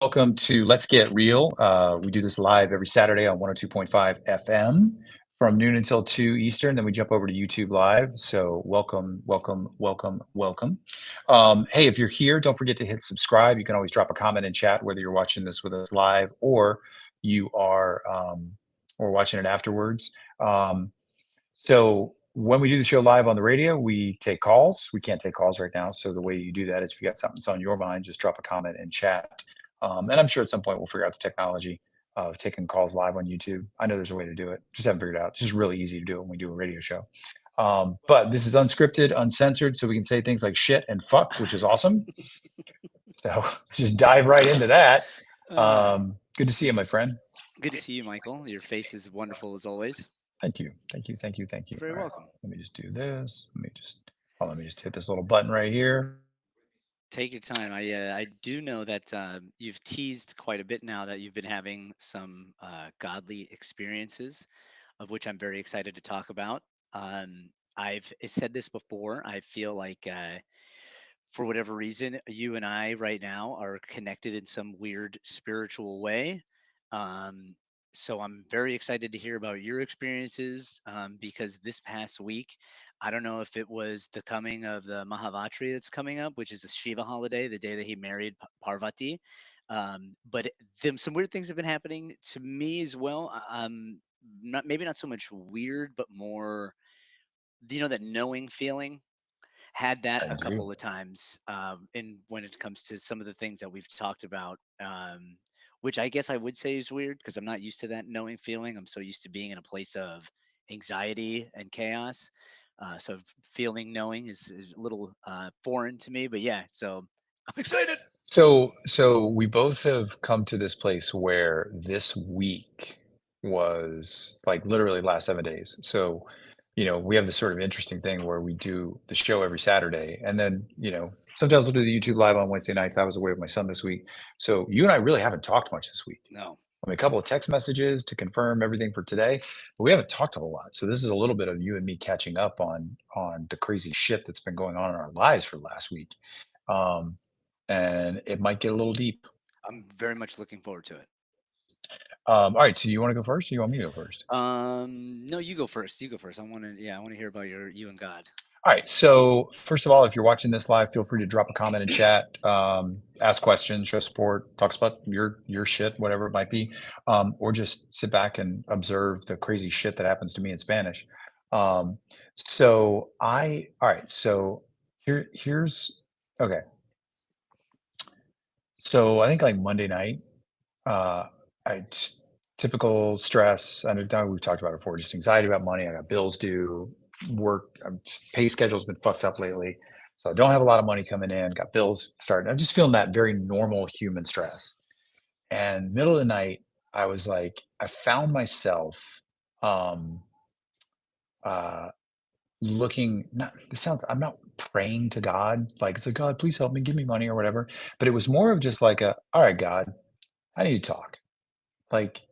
Welcome to Let's Get Real. We do this live every Saturday on 102.5 FM from noon until 2 Eastern. Then we jump over to YouTube Live. So welcome, welcome, welcome, welcome. Hey, if you're here, don't forget to hit subscribe. You can always drop a comment in chat, whether you're watching this with us live or you are or watching it afterwards. So when we do the show live on the radio, we take calls. We can't take calls right now. So the way you do that is if you got something that's on your mind, just drop a comment in chat. And I'm sure at some point we'll figure out the technology of taking calls live on YouTube. I know there's a way to do it. Just haven't figured it out. It's just really easy to do it when we do a radio show. But this is unscripted, uncensored, so we can say things like shit and fuck, which is awesome. So let's just dive right into that. Good to see you, my friend. Good to see you, Michael. Your face is wonderful as always. Thank you. Thank you. Thank you. Thank you. You're very All right, welcome. let me just do this. Let me just hit this little button right here. Take your time. I do know that you've teased quite a bit now that you've been having some godly experiences, of which I'm very excited to talk about. I've said this before. I feel like for whatever reason, you and I right now are connected in some weird spiritual way. Um, so I'm very excited to hear about your experiences because this past week, I don't know if it was the coming of the Mahavatri that's coming up, which is a Shiva holiday, the day that he married Parvati. But some weird things have been happening to me as well. Not maybe not so much weird, but more, that knowing feeling. Had that I a do. couple of times, in when it comes to some of the things that we've talked about, which I guess I would say is weird because I'm not used to that knowing feeling. I'm so used to being in a place of anxiety and chaos. So feeling knowing is a little foreign to me, but yeah. So I'm excited. So we both have come to this place where this week was like literally last 7 days. So, we have this sort of interesting thing where we do the show every Saturday, and then, sometimes we'll do the YouTube live on Wednesday nights. I was away with my son this week. So you and I really haven't talked much this week. No. I mean, a couple of text messages to confirm everything for today, but we haven't talked a whole lot. So this is a little bit of you and me catching up on the crazy shit that's been going on in our lives for the last week. Um, and it might get a little deep. I'm very much looking forward to it. All right, so you want to go first, or you want me to go first? No, you go first. You go first. I want to hear about you and God. All right. So first of all, if you're watching this live, feel free to drop a comment in chat, ask questions, show support, talks about your shit, whatever it might be, or just sit back and observe the crazy shit that happens to me in Spanish. Um, all right. So here's okay. So I think like Monday night, uh, I just, typical stress. I know we've talked about it before, just anxiety about money. I got bills due, work, pay schedule's been fucked up lately. So I don't have a lot of money coming in, got bills starting. I'm just feeling that very normal human stress. And middle of the night, I was like, I found myself um uh looking, not this sounds, I'm not praying to God, like it's like, God, please help me, give me money or whatever. But it was more of just like all right, God, I need to talk. Like,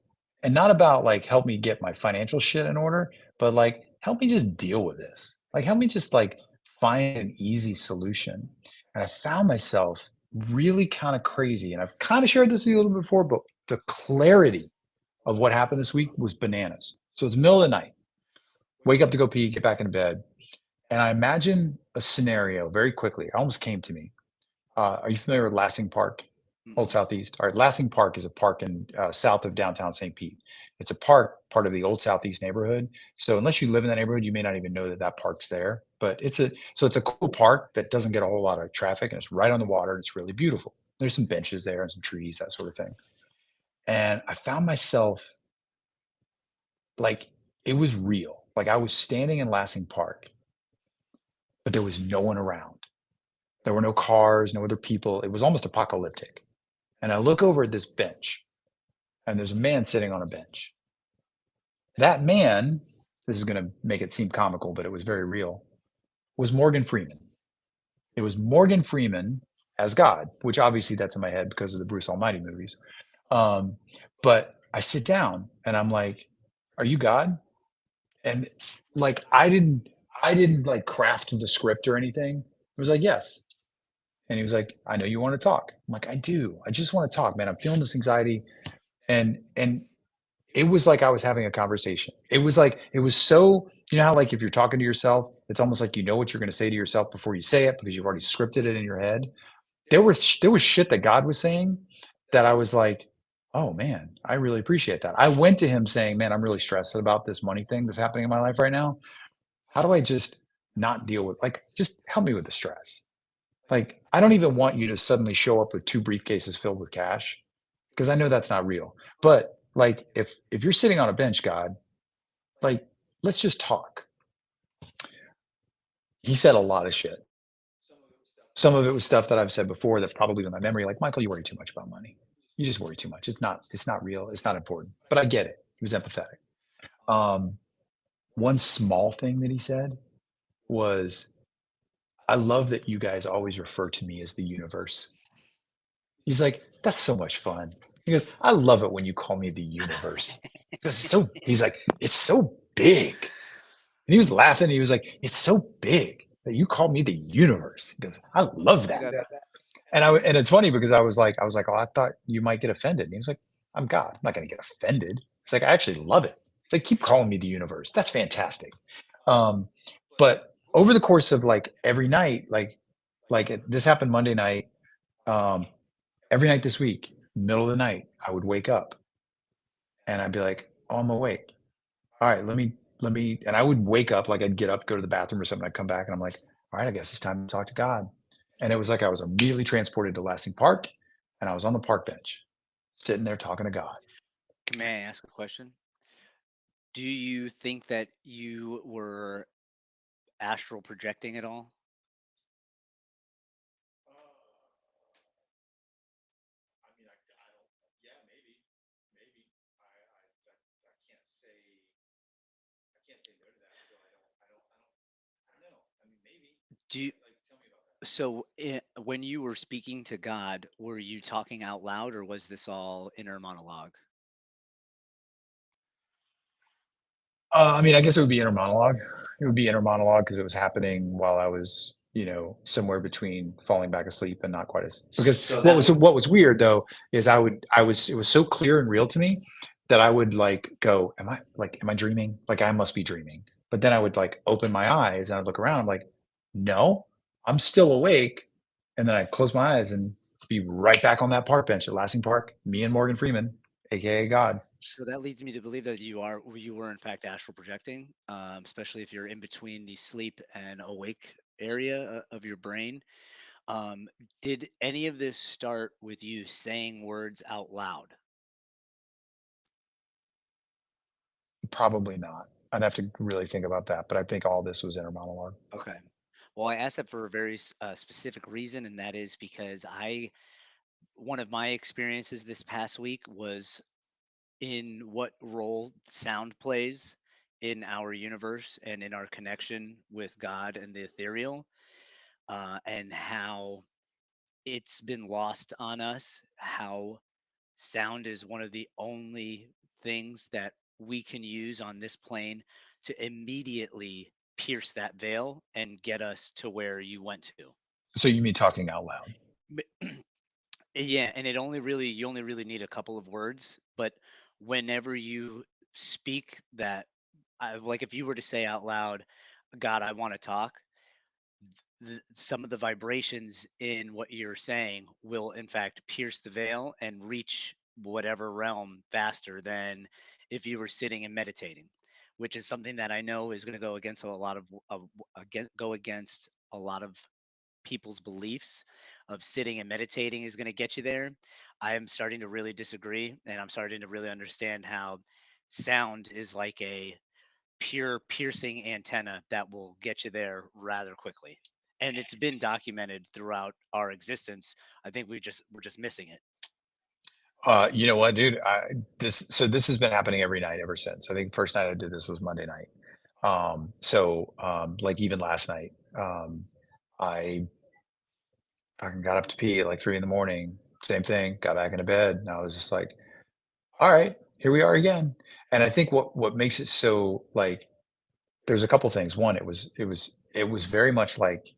and not about like help me get my financial shit in order, but like help me just deal with this. Like help me just like find an easy solution. And I found myself really kind of crazy. And I've kind of shared this with you a little bit before, but the clarity of what happened this week was bananas. So it's middle of the night, wake up to go pee, get back into bed. And I imagine a scenario very quickly. It almost came to me. Are you familiar with Lassing Park? Old Mm-mm. Southeast. All right, Lassing Park is a park in south of downtown St. Pete. It's a park, part of the Old Southeast neighborhood. So unless you live in that neighborhood, you may not even know that that park's there. But it's a cool park that doesn't get a whole lot of traffic, and it's right on the water. And it's really beautiful. There's some benches there and some trees, that sort of thing. And I found myself like it was real. Like I was standing in Lassing Park, but there was no one around. There were no cars, no other people. It was almost apocalyptic. And I look over at this bench, and there's a man sitting on a bench. That man, this is going to make it seem comical, but it was very real, was Morgan Freeman. It was Morgan Freeman as God, which obviously that's in my head because of the Bruce Almighty movies. Um, but I sit down and I'm like, "Are you God?" And like I didn't like craft the script or anything. It was like, "Yes." And he was like, I know you want to talk. I'm like, I do. I just want to talk, man. I'm feeling this anxiety. And it was like I was having a conversation. It was like, it was so, you know how like if you're talking to yourself, it's almost like you know what you're going to say to yourself before you say it because you've already scripted it in your head. There was shit that God was saying that I was like, "Oh, man, I really appreciate that." I went to him saying, "Man, I'm really stressed about this money thing that's happening in my life right now. How do I just not deal with like, just help me with the stress." Like, I don't even want you to suddenly show up with 2 briefcases filled with cash because I know that's not real. But, like, if you're sitting on a bench, God, like, let's just talk. He said a lot of shit. Some of it was stuff that I've said before that's probably in my memory, like, "Michael, you worry too much about money. You just worry too much. It's not real. It's not important." But I get it. He was empathetic. Um, One small thing that he said was, "I love that you guys always refer to me as the universe." He's like, "That's so much fun." He goes, "I love it when you call me the universe." Because he's like, "It's so big." And he was laughing. He was like, "It's so big that you call me the universe." He goes, "I love that." Got And it's funny because I was like, "Oh, I thought you might get offended." And he was like, "I'm God. I'm not gonna get offended." It's like, "I actually love it." It's like, "Keep calling me the universe. That's fantastic." Um, but over the course of like every night, this happened Monday night. Um, every night this week, middle of the night, I would wake up and I'd be like, "Oh, I'm awake. All right, let me," and I would wake up, like I'd get up, go to the bathroom or something. I'd come back and I'm like, "All right, I guess it's time to talk to God." And it was like I was immediately transported to Lassing Park and I was on the park bench, sitting there talking to God. May I ask a question? Do you think that you were astral projecting at all? I mean, I don't, yeah, maybe. I can't say, I can't say no to that. So I don't know. I mean, maybe. Do you, Like, tell me about that. so when you were speaking to God, were you talking out loud or was this all inner monologue? I mean, I guess it would be inner monologue. It would be inner monologue because it was happening while I was, somewhere between falling back asleep and not quite as because So what that was would what was weird though is it was so clear and real to me that I would like go, am I dreaming? Like I must be dreaming. But then I would like open my eyes and I'd look around like, no, I'm still awake. And then I'd close my eyes and be right back on that park bench at Lassing Park, me and Morgan Freeman, aka God. So that leads me to believe that you were in fact astral projecting, especially if you're in between the sleep and awake area of your brain. Um, did any of this start with you saying words out loud? Probably not. I'd have to really think about that, but I think all this was inner monologue. Okay. Well, I asked that for a very specific reason, and that is because one of my experiences this past week was in what role sound plays in our universe and in our connection with God and the ethereal, and how it's been lost on us, how sound is one of the only things that we can use on this plane to immediately pierce that veil and get us to where you went to. So you mean talking out loud? Yeah, and you only really need a couple of words, but whenever you speak that, like if you were to say out loud, "God, I want to talk," some of the vibrations in what you're saying will in fact pierce the veil and reach whatever realm faster than if you were sitting and meditating, which is something that I know is going to go against a lot of go against a lot of people's beliefs of sitting and meditating is going to get you there. I am starting to really disagree, and I'm starting to really understand how sound is like a pure piercing antenna that will get you there rather quickly. And it's been documented throughout our existence. I think we're just missing it. You know what, dude? This has been happening every night ever since. I think the first night I did this was Monday night. Like even last night, I fucking got up to pee at like 3 in the morning. Same thing, got back into bed, and I was just like, all right, here we are again. And I think what makes it so like there's a couple things. One, it was very much like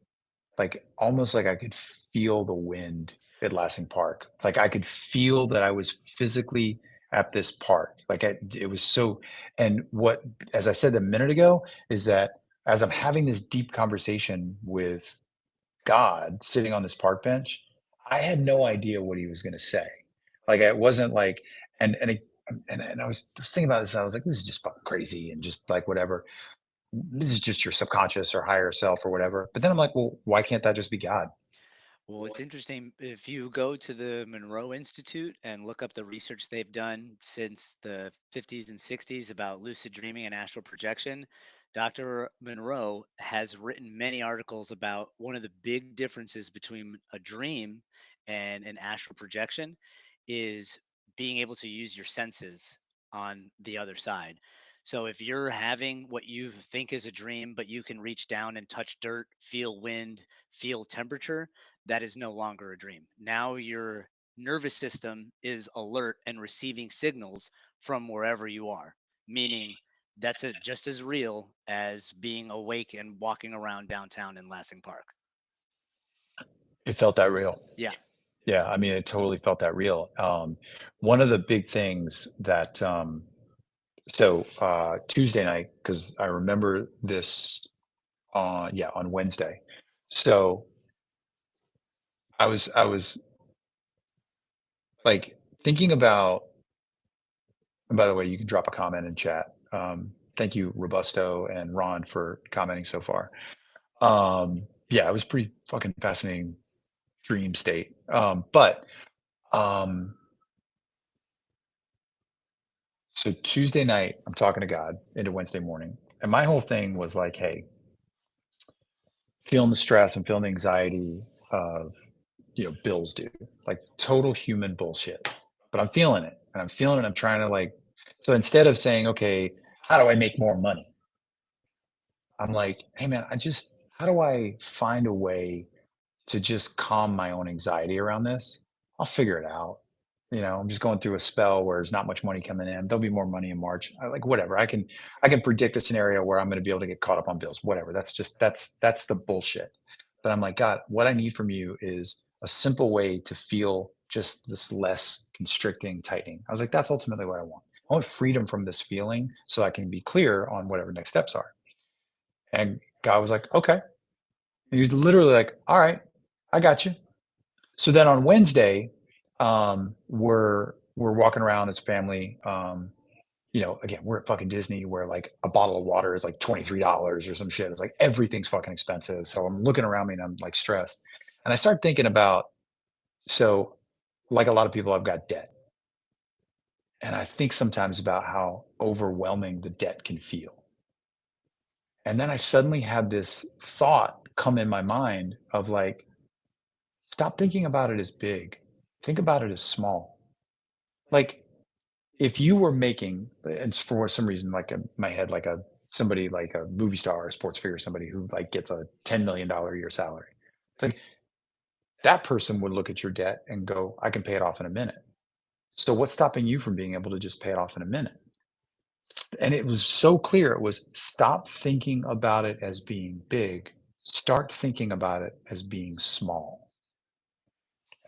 almost like I could feel the wind at Lassing Park. Like I could feel that I was physically at this park. It was so, and what, as I said a minute ago, is that as I'm having this deep conversation with God sitting on this park bench, I had no idea what he was going to say. Like it wasn't like, and it, and I was thinking about this. And I was like, this is just fucking crazy, and just like whatever. This is just your subconscious or higher self or whatever. But then I'm like, well, why can't that just be God? Well, it's interesting. If you go to the Monroe Institute and look up the research they've done since the 50s and 60s about lucid dreaming and astral projection, Dr. Monroe has written many articles about one of the big differences between a dream and an astral projection is being able to use your senses on the other side. So if you're having what you think is a dream, but you can reach down and touch dirt, feel wind, feel temperature, that is no longer a dream. Now your nervous system is alert and receiving signals from wherever you are, meaning just as real as being awake and walking around downtown in Lassing Park. It felt that real. Yeah. Yeah, I mean, it totally felt that real. One of the big things that Tuesday night, because I remember this on yeah on Wednesday. So I was like thinking about. And by the way, you can drop a comment in chat. Thank you, Robusto and Ron, for commenting so far. Yeah, it was pretty fucking fascinating dream state. But um, so Tuesday night, I'm talking to God into Wednesday morning, and my whole thing was like, hey, feeling the stress and feeling the anxiety of bills due, like total human bullshit. But I'm feeling it, and I'm feeling it. I'm trying to like, so instead of saying, okay, how do I make more money? I'm like, hey man, how do I find a way to just calm my own anxiety around this? I'll figure it out. I'm just going through a spell where there's not much money coming in. There'll be more money in March. Like whatever. I can predict a scenario where I'm going to be able to get caught up on bills. Whatever. That's the bullshit. But I'm like, God, what I need from you is a simple way to feel just this less constricting, tightening. I was like, that's ultimately what I want. I want freedom from this feeling so I can be clear on whatever next steps are. And God was like, okay. And he was literally like, all right, I got you. So then on Wednesday, we're walking around as a family. Again, we're at fucking Disney where like a bottle of water is like $23 or some shit. It's like everything's fucking expensive. So I'm looking around me and I'm like stressed. And I start thinking about, so like a lot of people, I've got debt. And I think sometimes about how overwhelming the debt can feel. And then I suddenly had this thought come in my mind of like, stop thinking about it as big. Think about it as small. Like if you were making, and for some reason, like in my head, like somebody like a movie star or a sports figure, somebody who like gets a $10 million a year salary. It's like that person would look at your debt and go, I can pay it off in a minute. So what's stopping you from being able to just pay it off in a minute? And it was so clear. It was stop thinking about it as being big. Start thinking about it as being small.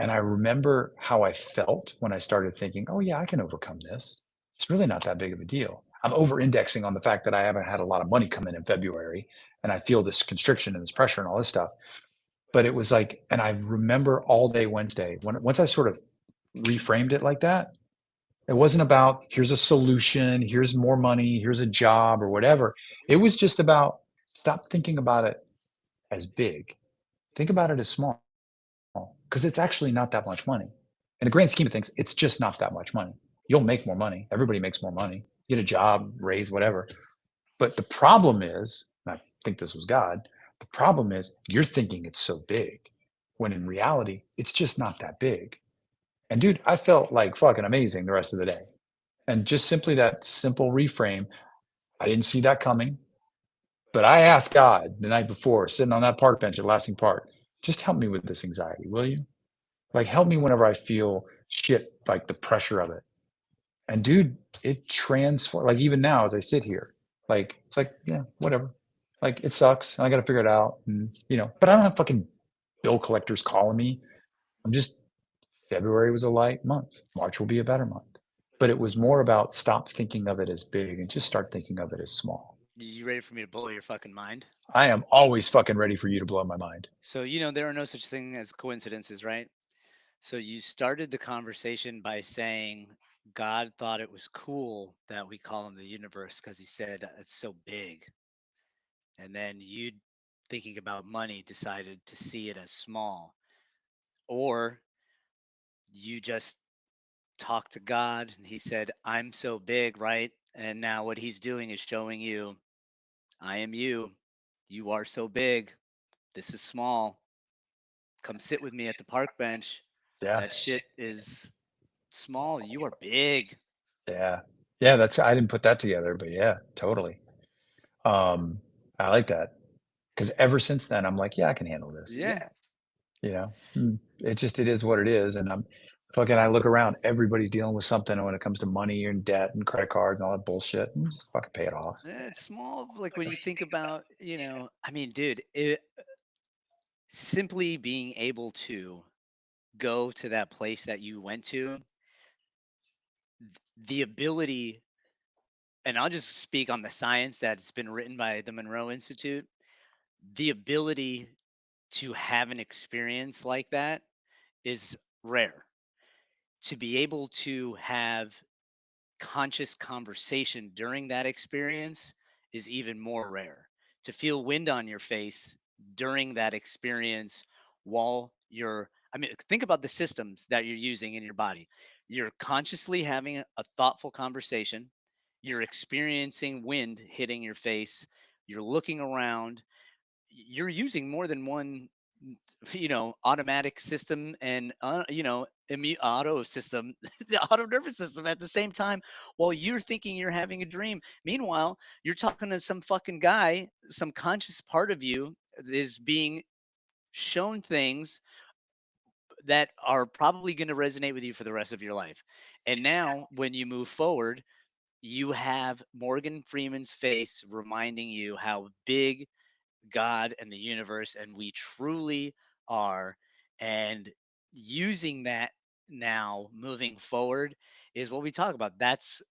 And I remember how I felt when I started thinking, oh, yeah, I can overcome this. It's really not that big of a deal. I'm over indexing on the fact that I haven't had a lot of money come in February and I feel this constriction and this pressure and all this stuff. But it was like, and I remember all day Wednesday, once I sort of reframed it like that, it wasn't about here's a solution, here's more money, here's a job or whatever. It was just about stop thinking about it as big, think about it as small because it's actually not that much money. In the grand scheme of things, it's just not that much money. You'll make more money. Everybody makes more money. Get a job, raise, whatever. But the problem is, and I think this was God, the problem is you're thinking it's so big when in reality, it's just not that big. And dude, I felt like fucking amazing the rest of the day. And just simply that simple reframe, I didn't see that coming. But I asked God the night before, sitting on that park bench at Lassing Park, just help me with this anxiety, will you? Like, help me whenever I feel shit, like the pressure of it. And dude, it transformed. Like, even now, as I sit here, like, it's like, yeah, whatever. Like, it sucks and I got to figure it out. And, but I don't have fucking bill collectors calling me. I'm just February was a light month. March will be a better month. But it was more about stop thinking of it as big and just start thinking of it as small. You ready for me to blow your fucking mind? I am always fucking ready for you to blow my mind. So, there are no such thing as coincidences, right? So, you started the conversation by saying God thought it was cool that we call him the universe because he said it's so big. And then you, thinking about money, decided to see it as small. Or you just talked to God and he said, I'm so big, right? And now what he's doing is showing you, I am you. You are so big. This is small. Come sit with me at the park bench. Yeah. That shit is small. You are big. Yeah. Yeah, that's I didn't put that together, but yeah, totally. Um, I like that because ever since then, I'm like, yeah, I can handle this. Yeah. You know, it is what it is, and I look around, everybody's dealing with something when it comes to money and debt and credit cards and all that bullshit. Just fucking pay it off. It's small. Like when you think about, I mean, dude, simply being able to go to that place that you went to, the ability, and I'll just speak on the science that's been written by the Monroe Institute, the ability to have an experience like that is rare. To be able to have conscious conversation during that experience is even more rare. To feel wind on your face during that experience while I mean, think about the systems that you're using in your body. You're consciously having a thoughtful conversation, you're experiencing wind hitting your face, you're looking around, you're using more than one automatic system and auto system, the auto nervous system at the same time while you're thinking you're having a dream. Meanwhile, you're talking to some fucking guy, some conscious part of you is being shown things that are probably going to resonate with you for the rest of your life. And now when you move forward, you have Morgan Freeman's face reminding you how big God and the universe, and we truly are. And using that now moving forward is what we talk about. That's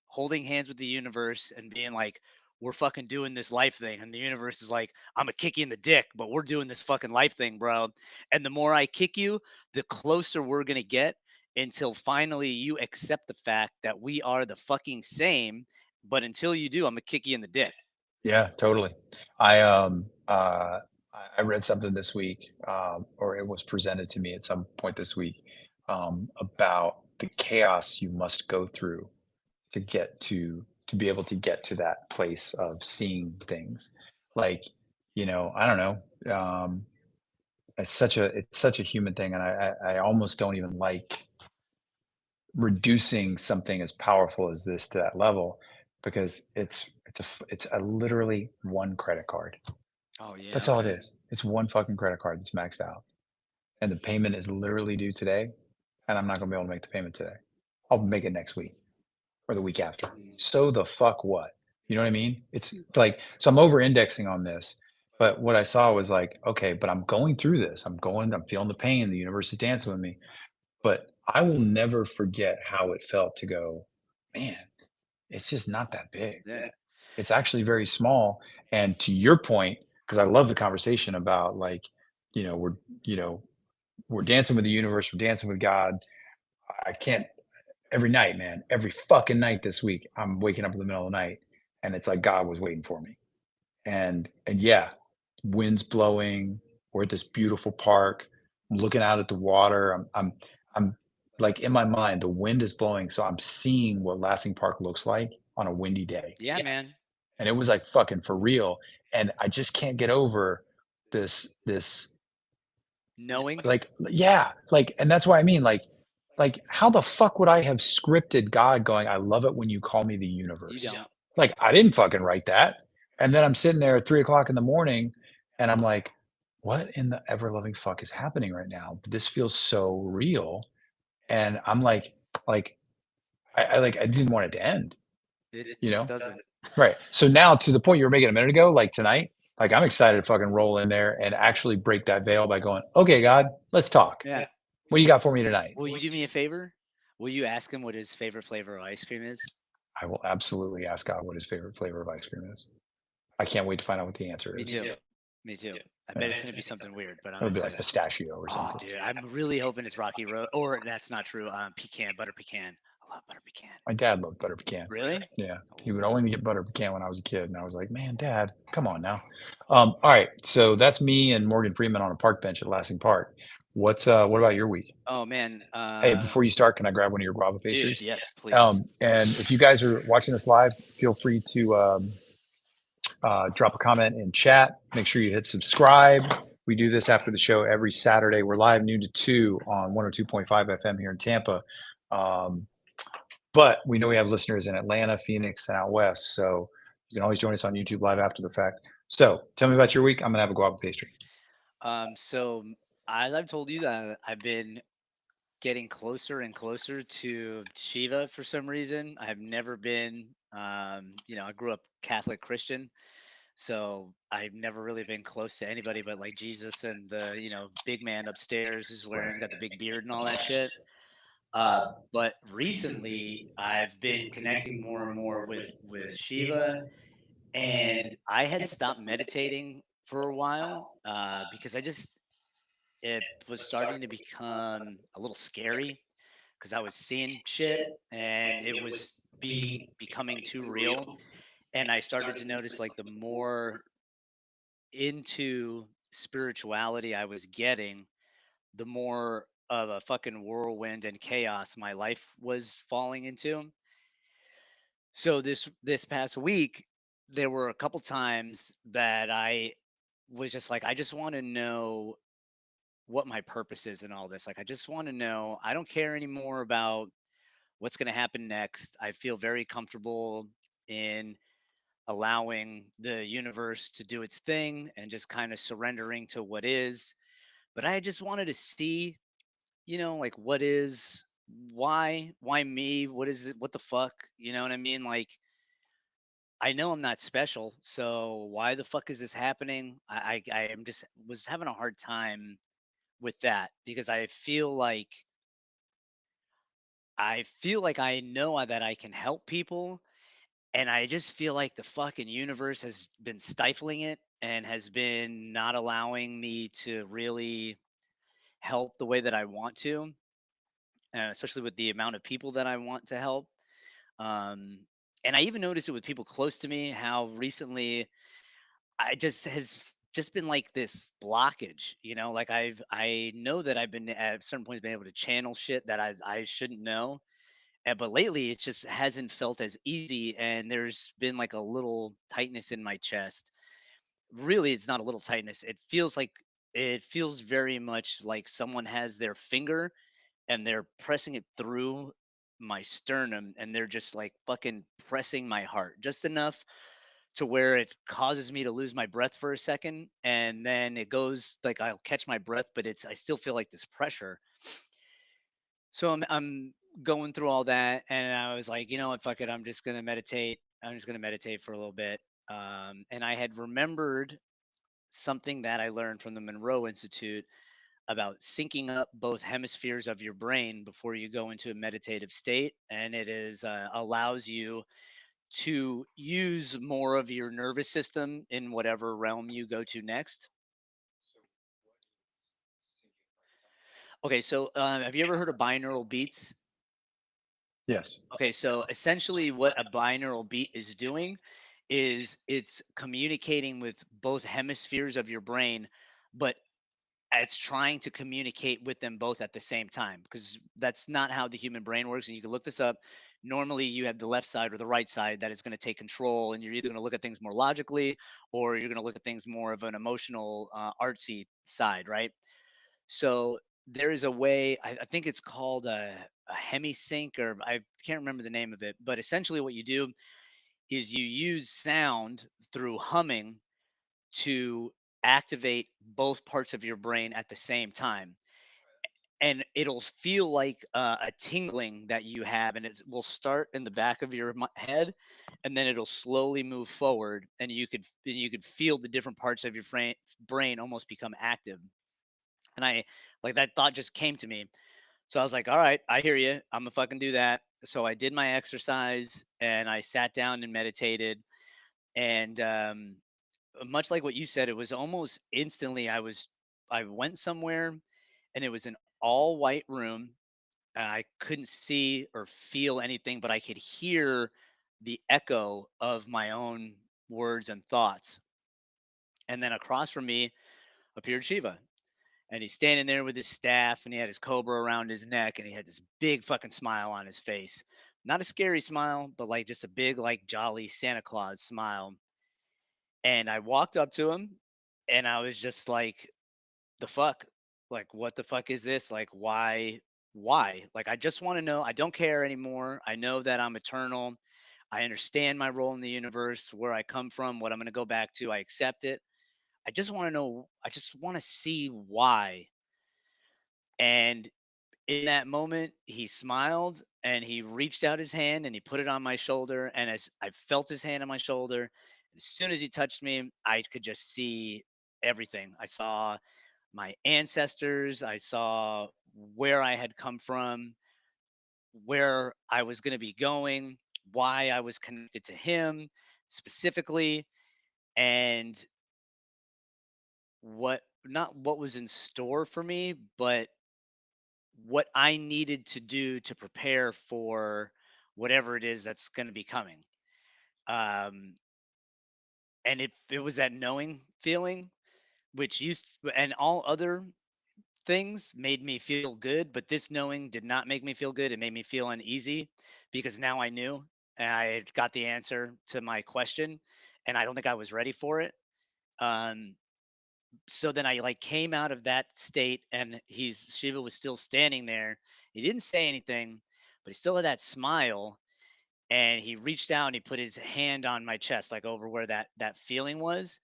holding hands with the universe and being like, we're fucking doing this life thing. And the universe is like, I'm gonna kick you in the dick, but we're doing this fucking life thing, bro. And the more I kick you, the closer we're gonna get until finally you accept the fact that we are the fucking same. But until you do, I'm gonna kick you in the dick. Yeah, totally. I I read something this week, or it was presented to me at some point this week, about the chaos you must go through to be able to get to that place of seeing things. Like, I don't know. It's such a human thing, and I almost don't even like reducing something as powerful as this to that level because it's a literally one credit card. Oh yeah, That's all it okay. is. It's one fucking credit card that's maxed out, and the payment is literally due today, and I'm not gonna be able to make the payment today. I'll make it next week or the week after. Mm. So the fuck what? You know what I mean? It's like so I'm over indexing on this, but what I saw was like, okay, but I'm going through this. I'm feeling the pain. The universe is dancing with me. But I will never forget how it felt to go, man, it's just not that big. Yeah. It's actually very small. And to your point, because I love the conversation about like, you know, we're, you know, we're dancing with the universe, we're dancing with God. I can't every night, man, every fucking night this week, I'm waking up in the middle of the night and it's like God was waiting for me. And yeah, wind's blowing. We're at this beautiful park. I'm looking out at the water. I'm like in my mind, the wind is blowing, so I'm seeing what Lassing Park looks like on a windy day. Yeah, man. And it was like fucking for real. And I just can't get over this Knowing. like yeah, like and that's why I mean like how the fuck would I have scripted God going, I love it when you call me the You universe? don't. Like I didn't fucking write that. And then I'm sitting there at 3 o'clock in the morning and I'm like, what in the ever loving fuck is happening right now? This feels so real. And I'm like I didn't want it to end, It you just know? doesn't. Right. So now to the point you were making a minute ago, like tonight, Like, I'm excited to fucking roll in there and actually break that veil by going, "Okay, God, let's talk. Yeah. What do you got for me tonight?" Will you do me a favor? Will you ask him what his favorite flavor of ice cream is? I will absolutely ask God what his favorite flavor of ice cream is. I can't wait to find out what the answer Me is. too. Me too. I bet Yeah. it's gonna be something weird, but I'm It'll be like excited. pistachio or Oh, something. dude, I'm really hoping it's Rocky Road, or that's not true. Pecan, butter pecan. I love butter pecan. My dad loved butter pecan. Really? Yeah, he would only Ooh. get butter pecan when I was a kid, and I was like, "Man, Dad, come on now." All right, so that's me and Morgan Freeman on a park bench at Lassing Park. What about your week? Oh man. Hey, before you start, can I grab one of your guava Dude, pastries? yes, please. And if you guys are watching this live, feel free to drop a comment in chat. Make sure you hit subscribe. We do this after the show every Saturday. We're live noon to 2 on 102.5 FM here in Tampa. Um, but we know we have listeners in Atlanta, Phoenix, and out west. So you can always join us on YouTube live after the fact. So tell me about your week. I'm going to have a guava pastry. So as I've told you that I've been getting closer and closer to Shiva for some reason. I've never been, I grew up Catholic Christian, so I've never really been close to anybody but like Jesus and the, big man upstairs who's wearing got the big beard and all that shit. Uh, but recently, I've been connecting more and more with Shiva, and I had stopped meditating for a while because it was starting to become a little scary because I was seeing shit and it was becoming too real. And I started to notice like the more into spirituality I was getting, the more of a fucking whirlwind and chaos my life was falling into. So this past week, there were a couple times that I was just like, I just want to know what my purpose is in all this. Like, I just want to know. I don't care anymore about what's going to happen next. I feel very comfortable in allowing the universe to do its thing and just kind of surrendering to what is. But I just wanted to see, like what is, why me? What is it? What the fuck? You know what I mean? Like, I know I'm not special, so why the fuck is this happening? I am just was having a hard time with that because I feel like I know that I can help people, and I just feel like the fucking universe has been stifling it and has been not allowing me to really help the way that I want to, especially with the amount of people that I want to help. Um, and I even noticed it with people close to me, how recently I just has just been like this blockage, like I know that I've been at certain points been able to channel shit that I shouldn't know. But lately it just hasn't felt as easy and there's been like a little tightness in my chest. Really, it's not a little tightness. It feels very much like someone has their finger and they're pressing it through my sternum and they're just like fucking pressing my heart just enough to where it causes me to lose my breath for a second and then it goes like I'll catch my breath but I still feel like this pressure. So I'm going through all that and I was like, you know what, fuck it, I'm just going to meditate. I'm just going to meditate for a little bit. And I had remembered something that I learned from the Monroe Institute about syncing up both hemispheres of your brain before you go into a meditative state, and it is allows you to use more of your nervous system in whatever realm you go to next. Okay, so have you ever heard of binaural beats? Yes. Okay, so essentially, what a binaural beat is doing is it's communicating with both hemispheres of your brain, but it's trying to communicate with them both at the same time because that's not how the human brain works. And you can look this up. Normally, you have the left side or the right side that is going to take control, and you're either going to look at things more logically or you're going to look at things more of an emotional, artsy side, right? So there is a way. I think it's called a hemisync, or I can't remember the name of it. But essentially, what you do is you use sound through humming to activate both parts of your brain at the same time. and it'll feel like a tingling that you have, and it will start in the back of your head, and then it'll slowly move forward, and you could feel the different parts of your brain almost become active. And I like that thought just came to me. So I was like, all right, I hear you. I'm gonna fucking do that. So I did my exercise and I sat down and meditated. And much like what you said, it was almost instantly I went somewhere and it was an all white room. I couldn't see or feel anything, but I could hear the echo of my own words and thoughts. And then across from me appeared Shiva. And he's standing there with his staff and he had his cobra around his neck and he had this big fucking smile on his face. Not a scary smile, but like just a big, like jolly Santa Claus smile. And I walked up to him and I was just like, the fuck? Like, what the fuck is this? Like, why? Why? Like, I just want to know. I don't care anymore. I know that I'm eternal. I understand my role in the universe, where I come from, what I'm going to go back to. I accept it. I just want to know. I just want to see why. And in that moment, he smiled and he reached out his hand and he put it on my shoulder. And as I felt his hand on my shoulder, as soon as he touched me, I could just see everything. I saw my ancestors, I saw where I had come from, where I was going to be going, why I was connected to him specifically, and what not what was in store for me, but what I needed to do to prepare for whatever it is that's going to be coming. Um, and if it was that knowing feeling, which and all other things made me feel good, but this knowing did not make me feel good. It made me feel uneasy because now I knew and I had got the answer to my question, and I don't think I was ready for it. Um, so then I like came out of that state, and he's Shiva was still standing there. He didn't say anything, but he still had that smile. And he reached out and he put his hand on my chest, like over where that feeling was.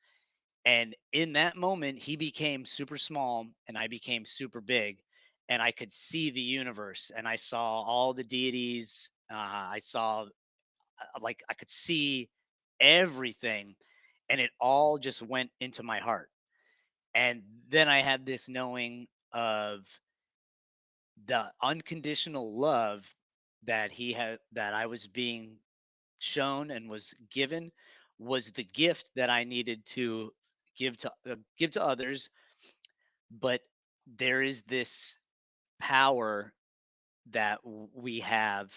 And in that moment, he became super small and I became super big. And I could see the universe and I saw all the deities. I saw, like, I could see everything. And it all just went into my heart. And then I had this knowing of the unconditional love that I was being shown and was given was the gift that I needed to give to others. But there is this power that we have,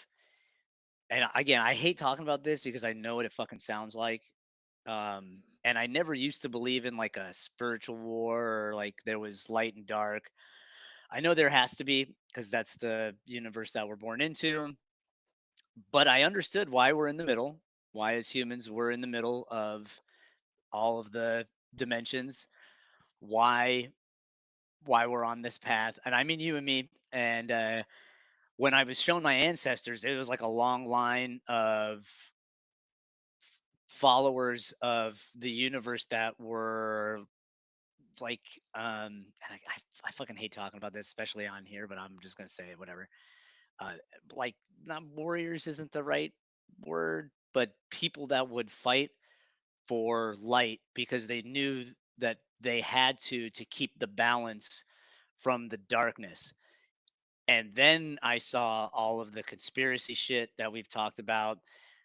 and again, I hate talking about this because I know what it fucking sounds like. And I never used to believe in like a spiritual war or like there was light and dark. I know there has to be because that's the universe that we're born into. But I understood why we're in the middle, why as humans we're in the middle of all of the dimensions, why we're on this path. And I mean you and me. And when I was shown my ancestors, it was like a long line of followers of the universe that were like and I fucking hate talking about this, especially on here, but I'm just gonna say it, whatever. uh like, not warriors isn't the right word, but people that would fight for light because they knew that they had to keep the balance from the darkness. And then I saw all of the conspiracy shit that we've talked about.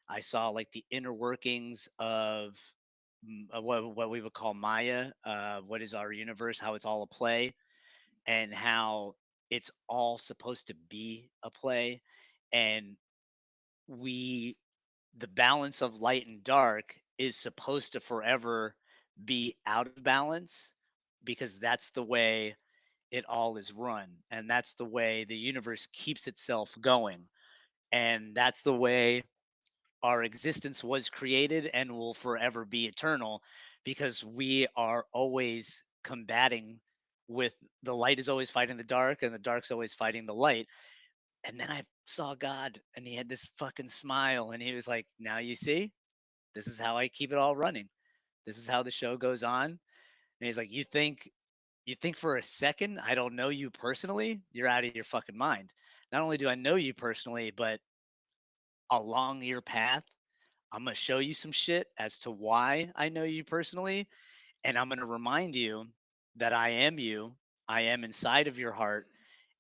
I saw like the inner workings of what we would call Maya, what is our universe, how it's all a play, and how it's all supposed to be a play. And we the balance of light and dark is supposed to forever be out of balance because that's the way it all is run, and that's the way the universe keeps itself going, and that's the way our existence was created and will forever be eternal because we are always combating with the light is always fighting the dark and the dark's always fighting the light. And then I saw God and he had this fucking smile and he was like, now you see, this is how I keep it all running. This is how the show goes on. And he's like, you think You think for a second I don't know you personally? You're out of your fucking mind. Not only do I know you personally, but along your path, I'm gonna show you some shit as to why I know you personally, and I'm gonna remind you that I am you. I am inside of your heart,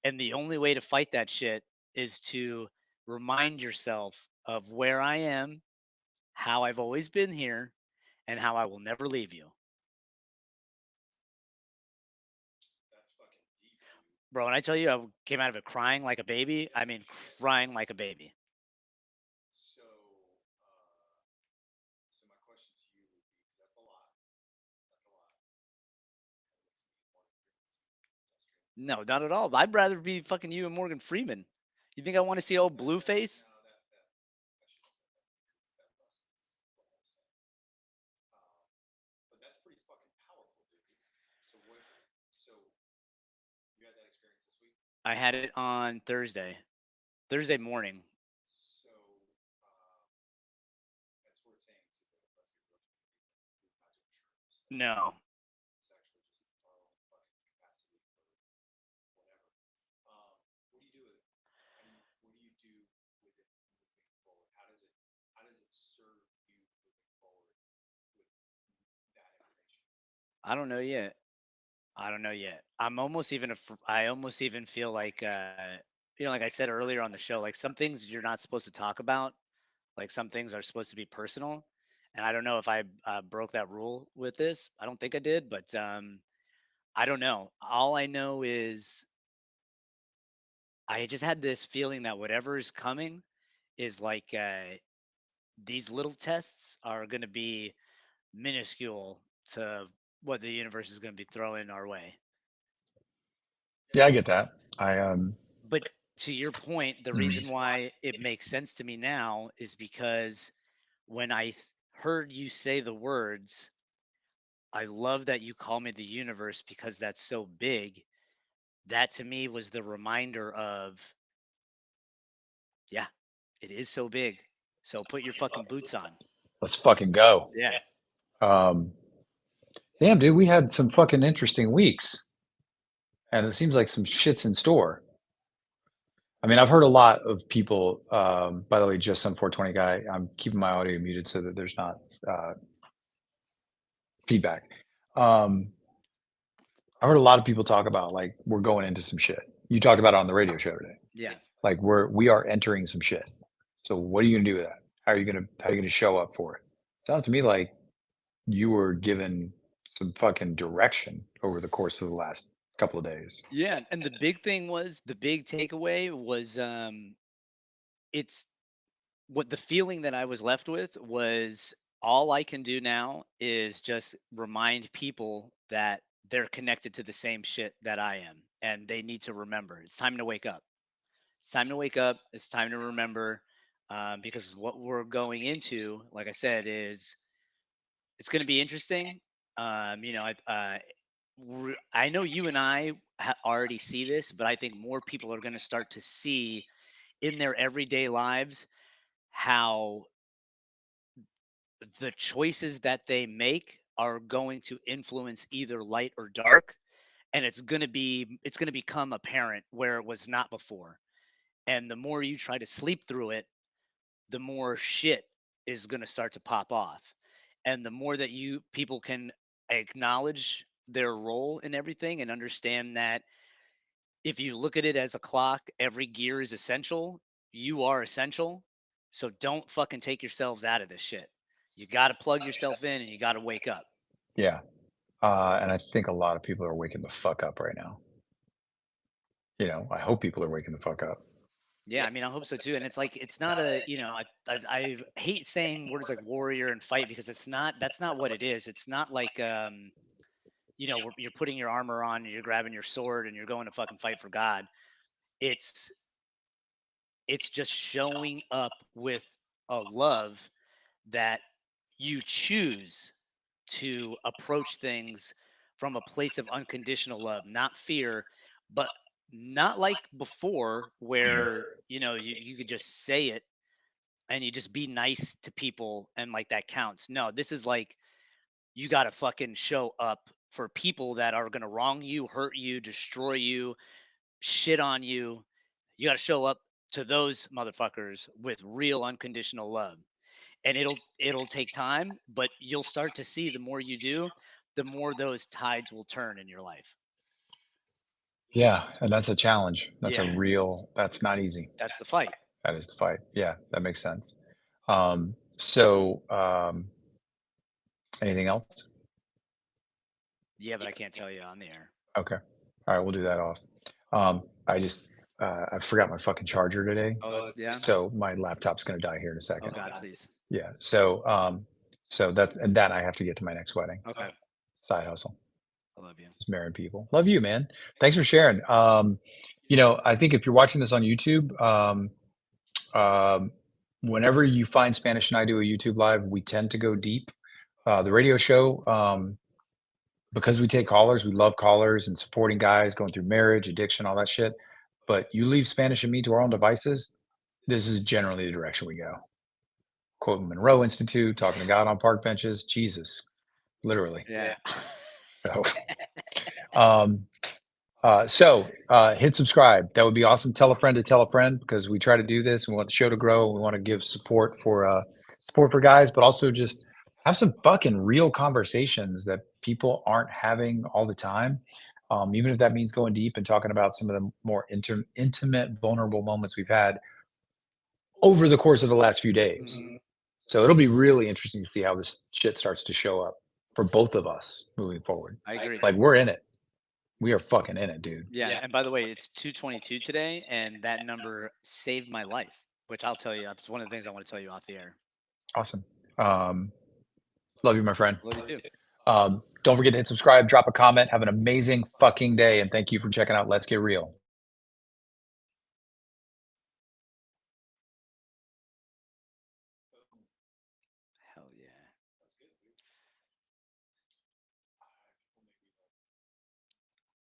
and the only way to fight that shit is to remind yourself of where I am, how I've always been here, and how I will never leave you. That's fucking deep, dude. Bro, when I tell you I came out of it crying like a baby, I mean crying like a baby. So, so my question to you would be, because that's a lot. That's a lot. Kind of makes me want to bring some pedestrian. No, not at all. I'd rather be fucking you and Morgan Freeman. You think I want to see old Blueface? No, I shouldn't say that because that lessens what I'm saying. Um, but that's pretty fucking powerful, dude. So what? So you had that experience this week. I had it on Thursday morning. So that's worth saying to the less good looking people. We're not doing shrooms at all. No, It's actually just our own fucking capacity for whatever. What do you do with it? What do you do with it moving forward? How does it serve you moving forward with that information? I don't know yet. I don't know yet. I'm almost even I almost even feel like like I said earlier on the show, like some things you're not supposed to talk about, like some things are supposed to be personal. And I don't know if I broke that rule with this. I don't think I did, but I don't know. All I know is I just had this feeling that whatever is coming is like these little tests are going to be minuscule to what the universe is going to be throwing our way. Yeah, I get that. But to your point, the reason why it makes sense to me now is because when heard you say the words, I love that you call me the universe because that's so big. That to me was the reminder of, yeah, it is so big. So put your fucking boots on. Let's fucking go. Yeah. Um, damn, dude, we had some fucking interesting weeks, and it seems like some shit's in store. I mean, I've heard a lot of people. By the way, just some 420 guy. I'm keeping my audio muted so that there's not uh, feedback. Um, I heard a lot of people talk about like we're going into some shit. You talked about it on the radio show today. Yeah. Like we are entering some shit. So what are you gonna do with that? How are you gonna show up for it? Sounds to me like you were given some fucking direction over the course of the last couple of days. Yeah. And the big takeaway was it's what the feeling that I was left with was all I can do now is just remind people that they're connected to the same shit that I am and they need to remember. It's time to wake up. It's time to wake up. It's time to remember because what we're going into, like I said, is it's going to be interesting. I know you and I already see this, but I think more people are going to start to see in their everyday lives how the choices that they make are going to influence either light or dark, and it's going to become apparent where it was not before. And the more you try to sleep through it, the more shit is going to start to pop off. And the more that you people can acknowledge their role in everything and understand that if you look at it as a clock, every gear is essential. You are essential. So don't fucking take yourselves out of this shit. You got to plug yourself in and you got to wake up. Yeah. And I think a lot of people are waking the fuck up right now. I hope people are waking the fuck up. Yeah, I mean, I hope so too. And it's like it's not a, I hate saying words like warrior and fight because that's not what it is. It's not like you're putting your armor on and you're grabbing your sword and you're going to fucking fight for God. It's it's just showing up with a love that you choose to approach things from a place of unconditional love, not fear, but not like before where, you could just say it and you just be nice to people and like that counts. No, this is like you got to fucking show up for people that are going to wrong you, hurt you, destroy you, shit on you. You got to show up to those motherfuckers with real unconditional love. And it'll take time, but you'll start to see the more you do, the more those tides will turn in your life. Yeah, and that's a challenge. Yeah, That's not easy. that's the fight. That is the fight. Yeah, that makes sense. So, anything else? Yeah, but I can't tell you on the air. Okay. All right, we'll do that off. I just I forgot my fucking charger today, Oh, that's yeah. so my laptop's gonna die here in a Oh second. God, please. Yeah. So that I have to get to my next wedding. Okay, Side hustle. I love you. Just marrying people. Love you, man. Thanks for sharing. I think if you're watching this on YouTube, um, whenever you find Spanish and I do a YouTube live, we tend to go deep. The radio show, because we take callers, we love callers and supporting guys going through marriage, addiction, all that shit. But you leave Spanish and me to our own devices, this is generally the direction we go. Quoting Monroe Institute, talking to God on park benches, Jesus, literally. Yeah. So, um, hit subscribe. That would be awesome. Tell a friend because we try to do this. We want the show to grow. We want to give support for guys, but also just have some fucking real conversations that people aren't having all the time. Even if that means going deep and talking about some of the more intimate, vulnerable moments we've had over the course of the last few days. Mhm. So it'll be really interesting to see how this shit starts to show up for both of us moving forward. I agree. Like we're in it. We are fucking in it, dude. Yeah, and by the way, it's 222 today, and that number saved my life, which I'll tell you. It's one of the things I want to tell you off the air. Awesome. Um, Love you, my friend. Love you too. Don't forget to hit subscribe, drop a comment. Have an amazing fucking day. And thank you for checking out Let's Get Real.